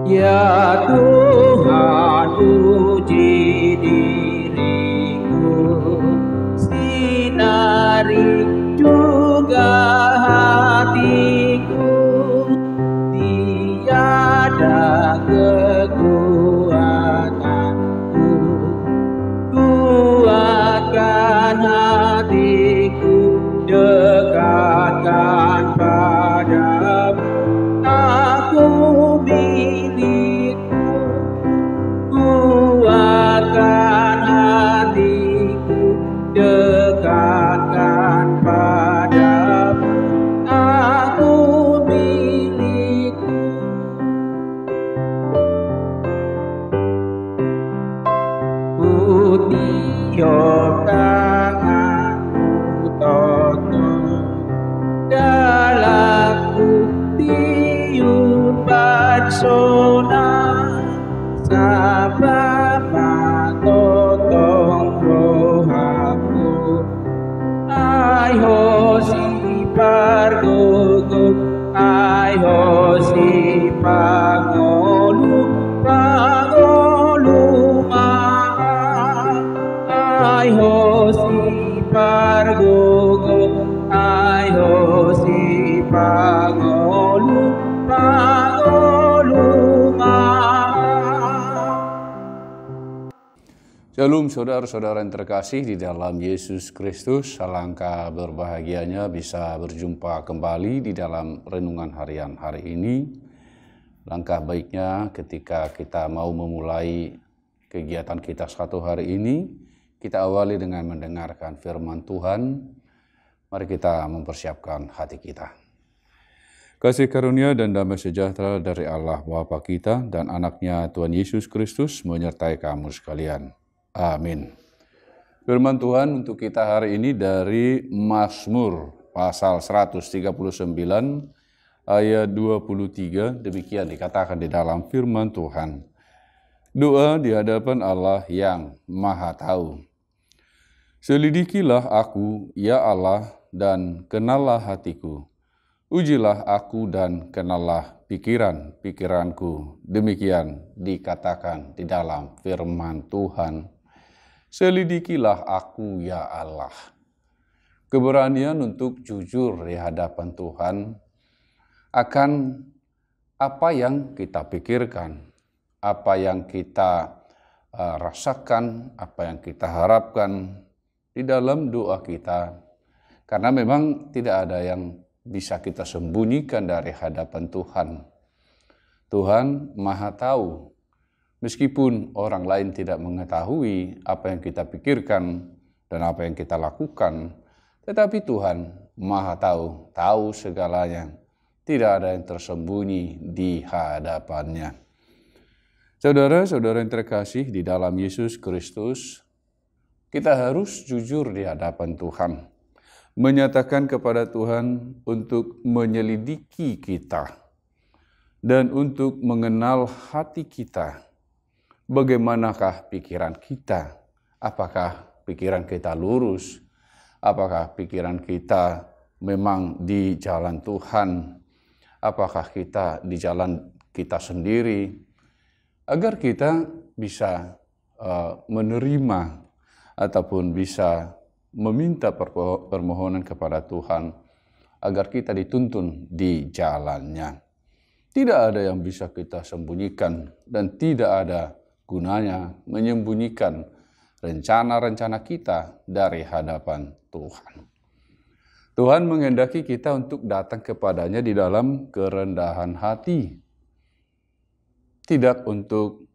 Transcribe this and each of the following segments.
Ya Tuhan, uji diriku, sinari juga hatiku, tiada kekuatanku, kuatkan hatiku, dekatkan padamu, aku milikmu, kuatkan hatiku, dekatkan padamu, aku milikmu. Ku tiup tanganmu, Toto, dalamku tiupan sona, sabama totong rohaku, ai ho si pargogo, ai ho si pangolu, pangolu maa, ai ho si pargogo, ai ho si pangolu, pangolu maa. Shalom saudara-saudara yang terkasih di dalam Yesus Kristus. Alangkah berbahagianya bisa berjumpa kembali di dalam renungan harian hari ini. Langkah baiknya ketika kita mau memulai kegiatan kita satu hari ini, kita awali dengan mendengarkan firman Tuhan. Mari kita mempersiapkan hati kita. Kasih karunia dan damai sejahtera dari Allah Bapa kita dan anaknya Tuhan Yesus Kristus menyertai kamu sekalian. Amin. Firman Tuhan untuk kita hari ini dari Mazmur pasal 139 ayat 23, demikian dikatakan di dalam firman Tuhan. Doa di hadapan Allah yang Maha Tahu. Selidikilah aku, ya Allah, dan kenallah hatiku. Ujilah aku dan kenallah pikiranku. Demikian dikatakan di dalam firman Tuhan. Selidikilah aku, ya Allah. Keberanian untuk jujur di hadapan Tuhan akan apa yang kita pikirkan, apa yang kita rasakan, apa yang kita harapkan di dalam doa kita. Karena memang tidak ada yang bisa kita sembunyikan dari hadapan Tuhan. Tuhan Maha Tahu. Meskipun orang lain tidak mengetahui apa yang kita pikirkan dan apa yang kita lakukan, tetapi Tuhan Maha Tahu, tahu segalanya. Tidak ada yang tersembunyi di hadapannya. Saudara-saudara yang terkasih di dalam Yesus Kristus, kita harus jujur di hadapan Tuhan. Menyatakan kepada Tuhan untuk menyelidiki kita dan untuk mengenal hati kita. Bagaimanakah pikiran kita? Apakah pikiran kita lurus? Apakah pikiran kita memang di jalan Tuhan? Apakah kita di jalan kita sendiri? Agar kita bisa menerima ataupun bisa meminta permohonan kepada Tuhan agar kita dituntun di jalannya. Tidak ada yang bisa kita sembunyikan dan tidak ada gunanya menyembunyikan rencana-rencana kita dari hadapan Tuhan. Tuhan menghendaki kita untuk datang kepadanya di dalam kerendahan hati. Tidak untuk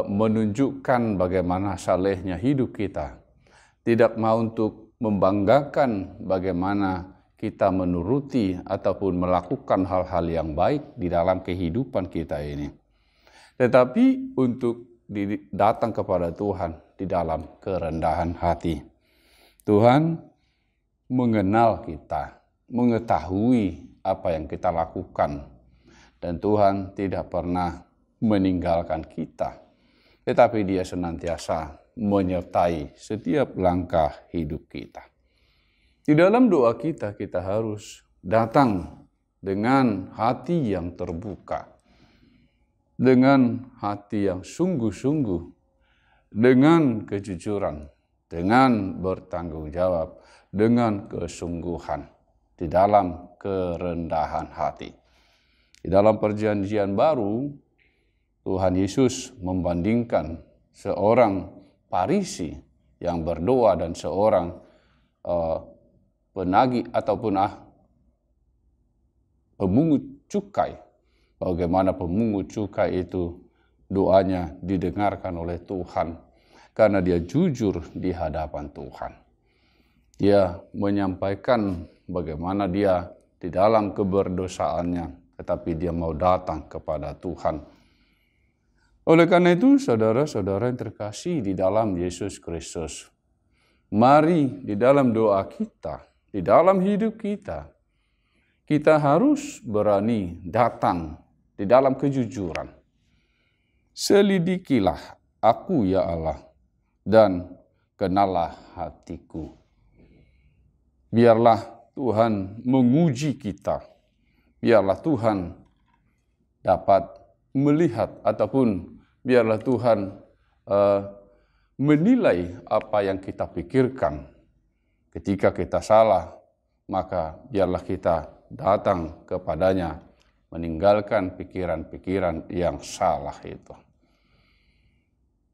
menunjukkan bagaimana salehnya hidup kita. Tidak mau untuk membanggakan bagaimana kita menuruti ataupun melakukan hal-hal yang baik di dalam kehidupan kita ini. Tetapi untuk datang kepada Tuhan di dalam kerendahan hati. Tuhan mengenal kita, mengetahui apa yang kita lakukan. Dan Tuhan tidak pernah meninggalkan kita. Tetapi Dia senantiasa menyertai setiap langkah hidup kita. Di dalam doa kita, kita harus datang dengan hati yang terbuka. dengan hati yang sungguh-sungguh, dengan kejujuran, dengan bertanggung jawab, dengan kesungguhan, di dalam kerendahan hati. Di dalam perjanjian baru, Tuhan Yesus membandingkan seorang Farisi yang berdoa dan seorang penagih ataupun pemungut cukai. Bagaimana pemungut cukai itu doanya didengarkan oleh Tuhan karena dia jujur di hadapan Tuhan. Dia menyampaikan bagaimana dia di dalam keberdosaannya, tetapi dia mau datang kepada Tuhan. Oleh karena itu, saudara-saudara yang terkasih di dalam Yesus Kristus, mari di dalam doa kita, di dalam hidup kita, kita harus berani datang di dalam kejujuran. Selidikilah aku ya Allah, dan kenallah hatiku. Biarlah Tuhan menguji kita. Biarlah Tuhan dapat melihat ataupun biarlah Tuhan menilai apa yang kita pikirkan. Ketika kita salah, maka biarlah kita datang kepadanya, meninggalkan pikiran-pikiran yang salah itu.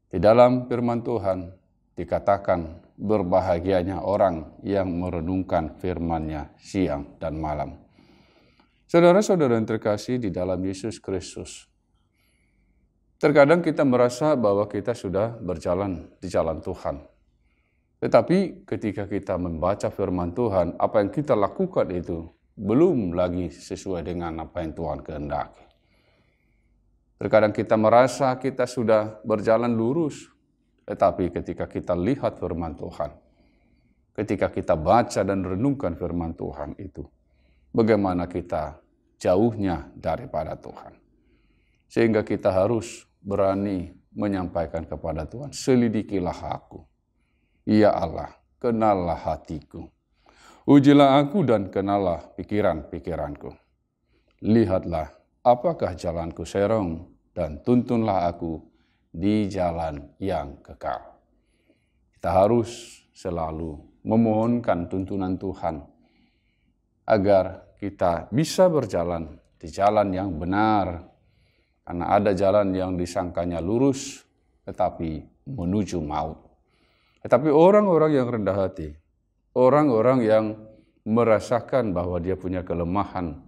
Di dalam firman Tuhan dikatakan berbahagianya orang yang merenungkan firman-Nya siang dan malam. Saudara-saudara yang terkasih di dalam Yesus Kristus, terkadang kita merasa bahwa kita sudah berjalan di jalan Tuhan. Tetapi ketika kita membaca firman Tuhan, apa yang kita lakukan itu belum lagi sesuai dengan apa yang Tuhan kehendaki. Terkadang kita merasa kita sudah berjalan lurus, tetapi ketika kita lihat firman Tuhan, ketika kita baca dan renungkan firman Tuhan itu, bagaimana kita jauhnya daripada Tuhan. Sehingga kita harus berani menyampaikan kepada Tuhan, selidikilah aku. Ya Allah, kenallah hatiku. Ujilah aku dan kenallah pikiran-pikiranku. Lihatlah apakah jalanku serong dan tuntunlah aku di jalan yang kekal. Kita harus selalu memohonkan tuntunan Tuhan agar kita bisa berjalan di jalan yang benar. Karena ada jalan yang disangkanya lurus tetapi menuju maut. Tetapi orang-orang yang rendah hati, orang-orang yang merasakan bahwa dia punya kelemahan,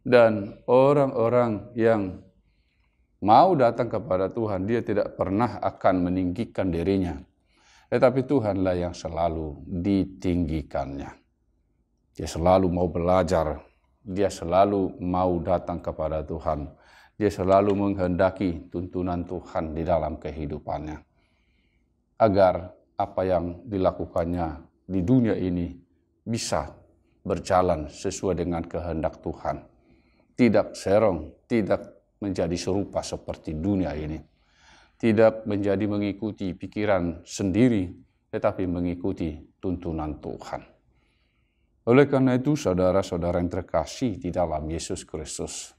dan orang-orang yang mau datang kepada Tuhan, dia tidak pernah akan meninggikan dirinya. Tetapi Tuhanlah yang selalu ditinggikannya. Dia selalu mau belajar, dia selalu mau datang kepada Tuhan. Dia selalu menghendaki tuntunan Tuhan di dalam kehidupannya. Agar apa yang dilakukannya di dunia ini bisa berjalan sesuai dengan kehendak Tuhan. Tidak serong, tidak menjadi serupa seperti dunia ini. Tidak menjadi mengikuti pikiran sendiri, tetapi mengikuti tuntunan Tuhan. Oleh karena itu, saudara-saudara yang terkasih di dalam Yesus Kristus,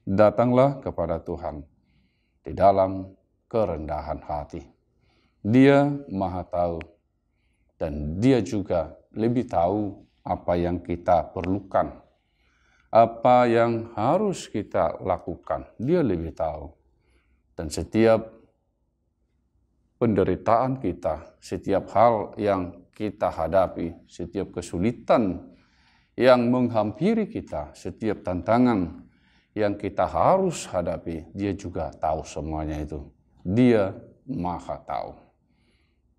datanglah kepada Tuhan di dalam kerendahan hati. Dia Maha Tahu, dan Dia juga lebih tahu apa yang kita perlukan, apa yang harus kita lakukan. Dia lebih tahu. Dan setiap penderitaan kita, setiap hal yang kita hadapi, setiap kesulitan yang menghampiri kita, setiap tantangan yang kita harus hadapi, Dia juga tahu semuanya itu. Dia Maha Tahu.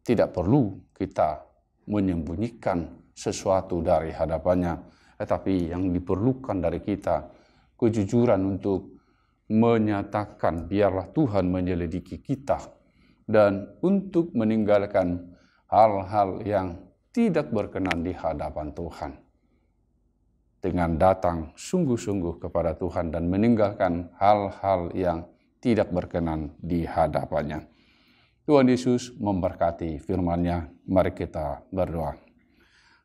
Tidak perlu kita menyembunyikan sesuatu dari hadapannya, tetapi yang diperlukan dari kita, kejujuran untuk menyatakan biarlah Tuhan menyelidiki kita, dan untuk meninggalkan hal-hal yang tidak berkenan di hadapan Tuhan. Dengan datang sungguh-sungguh kepada Tuhan dan meninggalkan hal-hal yang tidak berkenan di hadapannya. Tuhan Yesus memberkati firman-Nya. Mari kita berdoa.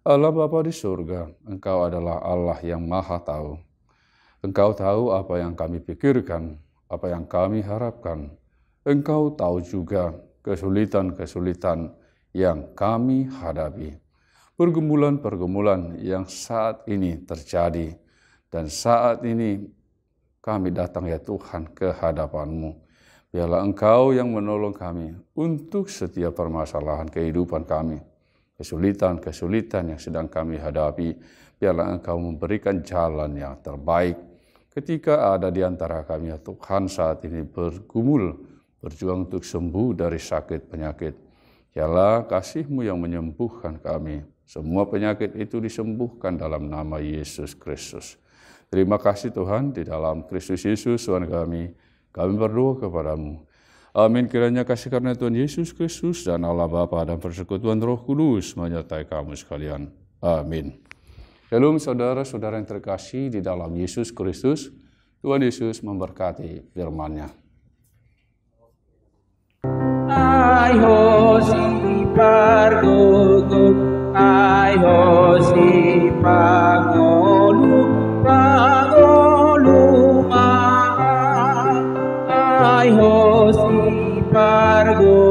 Allah Bapa di surga, Engkau adalah Allah yang Maha Tahu. Engkau tahu apa yang kami pikirkan, apa yang kami harapkan. Engkau tahu juga kesulitan-kesulitan yang kami hadapi. Pergumulan-pergumulan yang saat ini terjadi. Dan saat ini kami datang ya Tuhan ke hadapan-Mu. Biarlah Engkau yang menolong kami untuk setiap permasalahan kehidupan kami. Kesulitan-kesulitan yang sedang kami hadapi, biarlah Engkau memberikan jalan yang terbaik. Ketika ada di antara kami ya Tuhan saat ini bergumul, berjuang untuk sembuh dari sakit penyakit. Biarlah kasih-Mu yang menyembuhkan kami. Semua penyakit itu disembuhkan dalam nama Yesus Kristus. Terima kasih Tuhan, di dalam Kristus Yesus Tuhan kami berdoa kepadamu. Amin. Kiranya kasih karunia Tuhan Yesus Kristus dan Allah Bapa dan persekutuan Roh Kudus menyertai kamu sekalian. Amin. Shalom saudara-saudara yang terkasih di dalam Yesus Kristus. Tuhan Yesus memberkati firman-Nya. Hosi pargogo, hosi pagolu, pagolu ma, hosi pargogo.